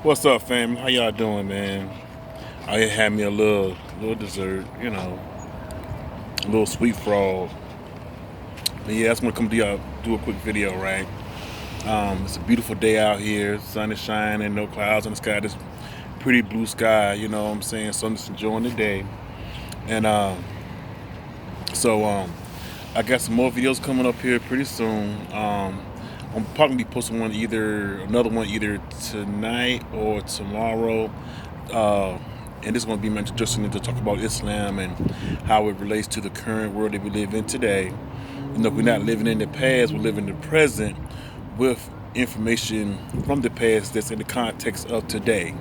What's up, fam? How y'all doing, man? I had me a little dessert, a little sweet frog. But yeah, I just want to come to y'all do a quick video, right? It's a beautiful day out here. Sun is shining, no clouds in the sky. This pretty blue sky, you know what I'm saying? So I'm just enjoying the day. And so I got some more videos coming up here pretty soon. I'm probably be posting another one either tonight or tomorrow. Uh, and this is going to be my introduction to talk about Islam and how it relates to the current world that we live in today. We're not living in the past; we're living in the present with information from the past that's in the context of today.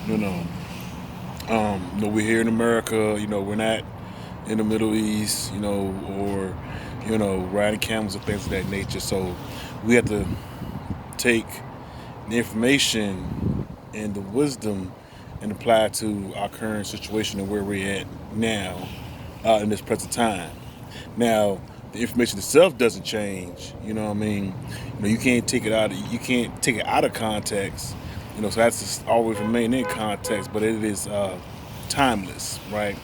You know, we're here in America. We're not in the Middle East. Or riding camels and things of that nature. So we have to take the information and the wisdom and apply it to our current situation and where we're at now in this present time. Now, the information itself doesn't change. You know what I mean? You can't take it out. You can't take it out of context. So that's just always remain in context, but it is timeless, right?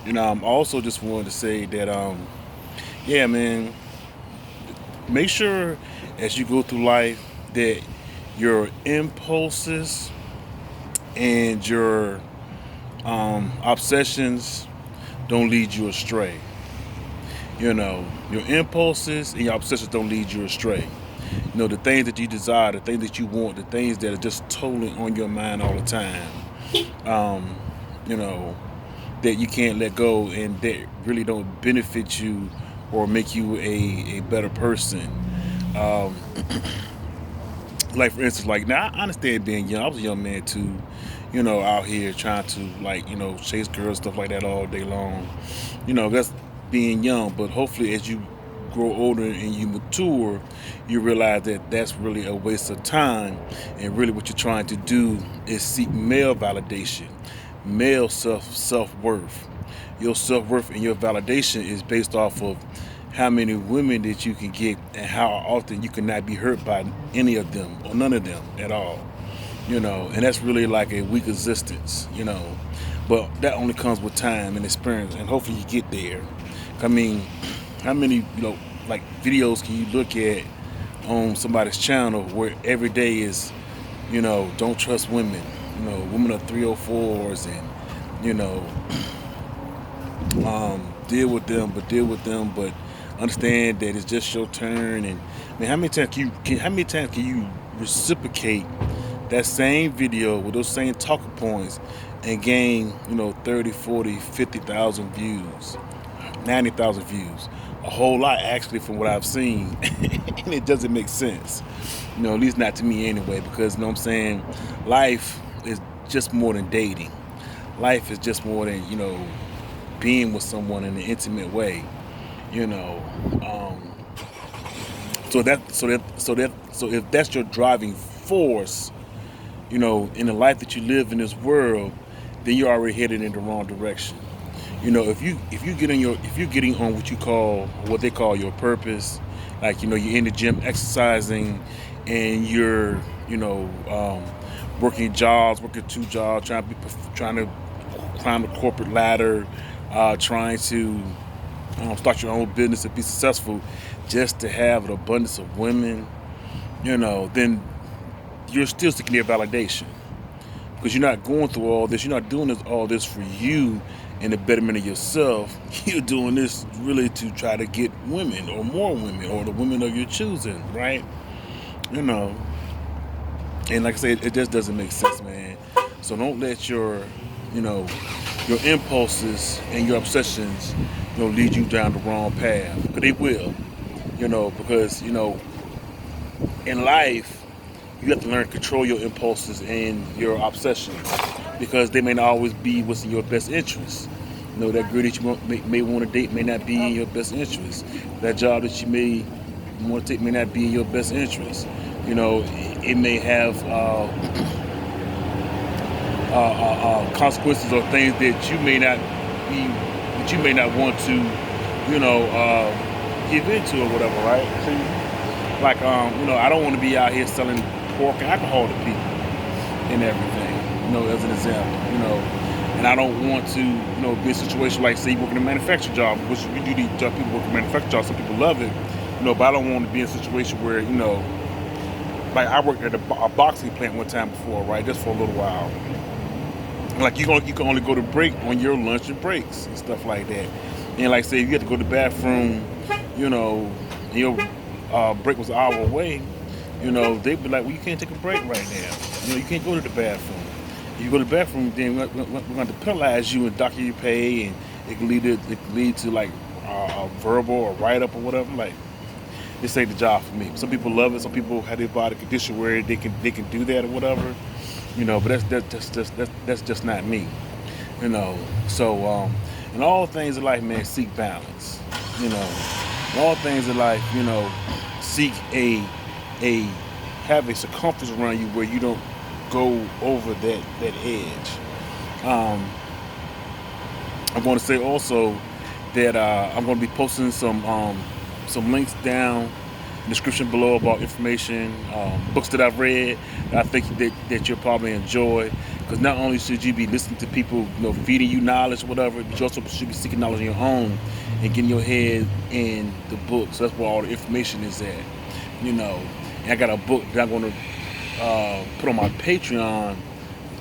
I'm also just wanted to say that, yeah, man, make sure as you go through life that your impulses and your obsessions don't lead you astray. Your impulses and your obsessions don't lead you astray. The things that you desire, the things that you want, the things that are just totally on your mind all the time, um, you know, that you can't let go and that really don't benefit you or make you a better person. Um, like for instance, like now I understand being young. I was a young man too, out here trying to chase girls, stuff like that all day long. That's being young. But hopefully, as you grow older and you mature, you realize that that's really a waste of time, and really what you're trying to do is seek male validation, male self worth. Your self worth and your validation is based off of how many women that you can get and how often you cannot be hurt by any of them or none of them at all. And that's really like a weak existence. But that only comes with time and experience, and hopefully you get there. I mean, how many like videos can you look at on somebody's channel where every day is don't trust women, women are 304s, and you know deal with them, but understand that it's just your turn. And man, how many times can you reciprocate that same video with those same talking points and gain 30, 40, 50,000 views, 90,000 views, a whole lot actually from what I've seen. And it doesn't make sense, at least not to me anyway, because what I'm saying, life is just more than dating. Life is just more than being with someone in an intimate way. you know um, so if that's your driving force, in the life that you live in this world, then you're already headed in the wrong direction. If you're getting on what they call your purpose, like you're in the gym exercising, and you're working two jobs, trying to climb the corporate ladder, trying to start your own business and be successful, just to have an abundance of women, then you're still seeking their validation, because you're not going through all this. You're not doing all this for you and the betterment of yourself. You're doing this really to try to get women, or more women, or the women of your choosing, right? You know, and like I said, it just doesn't make sense, man. So don't let your impulses and your obsessions, lead you down the wrong path. But they will, because in life, you have to learn to control your impulses and your obsessions, because they may not always be what's in your best interest. That girl that you may want to date may not be in your best interest. That job that you may want to take may not be in your best interest. It may have consequences or things that you may not want to, give into or whatever, right? So, like, I don't want to be out here selling pork and alcohol to people. and everything, as an example, and I don't want to, be in a situation like, say, you work in a manufacturing job, which we do need job, people work in a manufacturing job, some people love it, but I don't want to be in a situation where, like I worked at a boxing plant one time before, right, just for a little while. Like you can only go to break on your lunch and breaks and stuff like that. And like say if you had to go to the bathroom, you know, and your break was an hour away, they'd be like, well, you can't take a break right now. You can't go to the bathroom. If you go to the bathroom, then we're going to penalize you and dock your pay, and it could lead to like a verbal or write up or whatever. Like this ain't the job for me. Some people love it. Some people have their body condition where they can do that or whatever. But that's just not me. So in all things in life, man, seek balance. In all things in life, seek a have a circumference around you where you don't go over that edge. I'm going to say also that I'm going to be posting some links down in the description below about information, books that I've read that I think that you'll probably enjoy. Because not only should you be listening to people, feeding you knowledge, whatever, but you also should be seeking knowledge on your own and getting your head in the book. So that's where all the information is at. And I got a book that I'm going to put on my Patreon.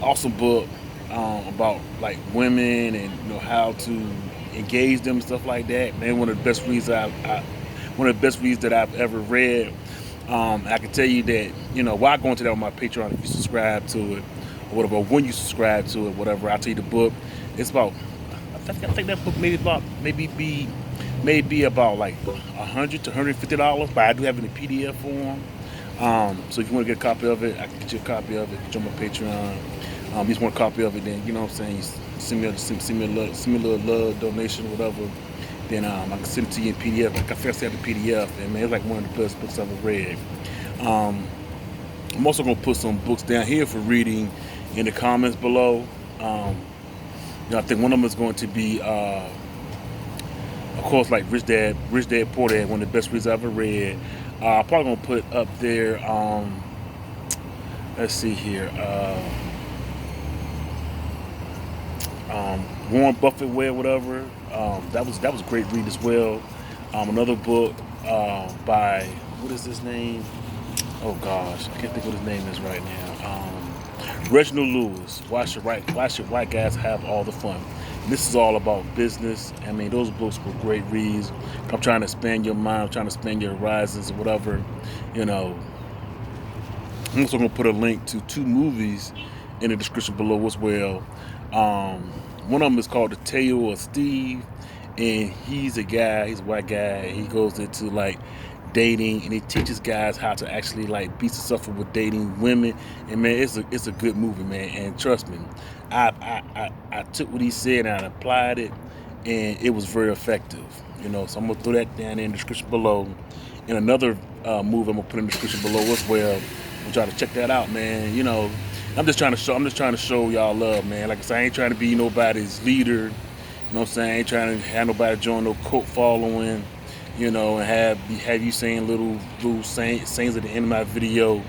Awesome book about like women and how to engage them and stuff like that. Man, one of the best reads that I've ever read. I can tell you that while going to that on my Patreon, if you subscribe to it or whatever, when you subscribe to it, whatever, I'll tell you the book. It's about I think that book maybe about like $100 to $150, but I do have it in PDF form. So if you want to get a copy of it, I can get you a copy of it. Get you on my Patreon. If you just want a copy of it, then you send me a little love donation, whatever. Then I can send it to you in PDF. Like I said, the PDF, and man, it's like one of the best books I've ever read. I'm also gonna put some books down here for reading in the comments below. I think one of them is going to be, of course, like Rich Dad Poor Dad, one of the best reads I've ever read. I'm probably gonna put up there. Let's see here. Warren Buffett Way, whatever. That was a great read as well. Another book by, what is his name? Oh gosh, I can't think what his name is right now. Reginald Lewis. Why should white guys have all the fun? And this is all about business. I mean, those books were great reads. I'm trying to expand your mind, I'm trying to expand your horizons or whatever. I'm also gonna put a link to 2 movies in the description below as well. One of them is called The Tale of Steve, and he's a white guy. He goes into like dating, and he teaches guys how to actually like be successful with dating women. And man, it's a good movie, man. And trust me, I took what he said and I applied it, and it was very effective. So I'm gonna throw that down in the description below. And another movie I'm gonna put in the description below as well. I'm trying to check that out, man. I'm just trying to show y'all love, man. Like I said, I ain't trying to be nobody's leader. I ain't trying to have nobody join no cult following, and have you saying little sayings at the end of my video.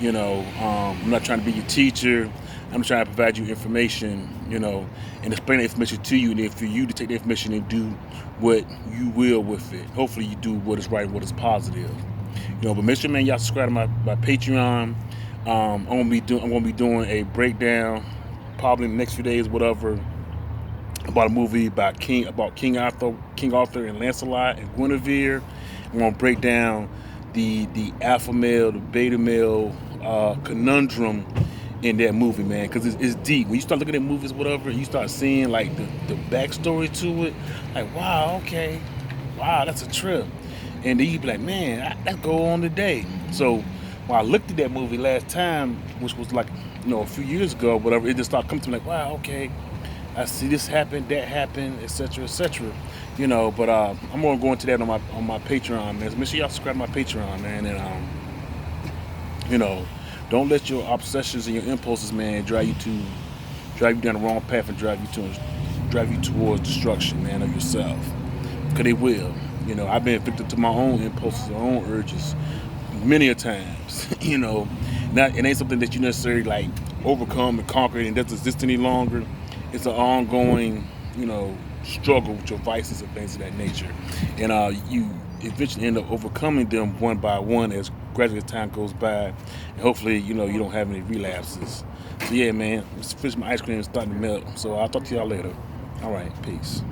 I'm not trying to be your teacher. I'm trying to provide you information, and explain the information to you, and then for you to take the information and do what you will with it. Hopefully you do what is right and what is positive. But make sure, man, y'all subscribe to my Patreon. I'm gonna be doing a breakdown probably in the next few days, whatever, about a movie about King Arthur and Lancelot and Guinevere. I'm gonna break down the alpha male, the beta male conundrum in that movie, man, because it's deep. When you start looking at movies, whatever, you start seeing like the backstory to it. Like, wow, okay, wow, that's a trip. And then you be like, man, let's go on today. So when I looked at that movie last time, which was like, a few years ago, whatever, it just started coming to me like, wow, okay, I see this happen, that happened, etc., etc. But I'm gonna go into that on my Patreon, man. So make sure y'all subscribe to my Patreon, man, and don't let your obsessions and your impulses, man, drive you down the wrong path and drive you towards destruction, man, of yourself. Because they will. I've been victim to my own impulses, my own urges, many a times. Not it ain't something that you necessarily like overcome and conquer and doesn't exist any longer. It's an ongoing, struggle with your vices and things of that nature, and you eventually end up overcoming them one by one as gradually as time goes by, and hopefully you don't have any relapses. So yeah, man, this fish my ice cream is starting to melt. So I'll talk to y'all later. All right, peace.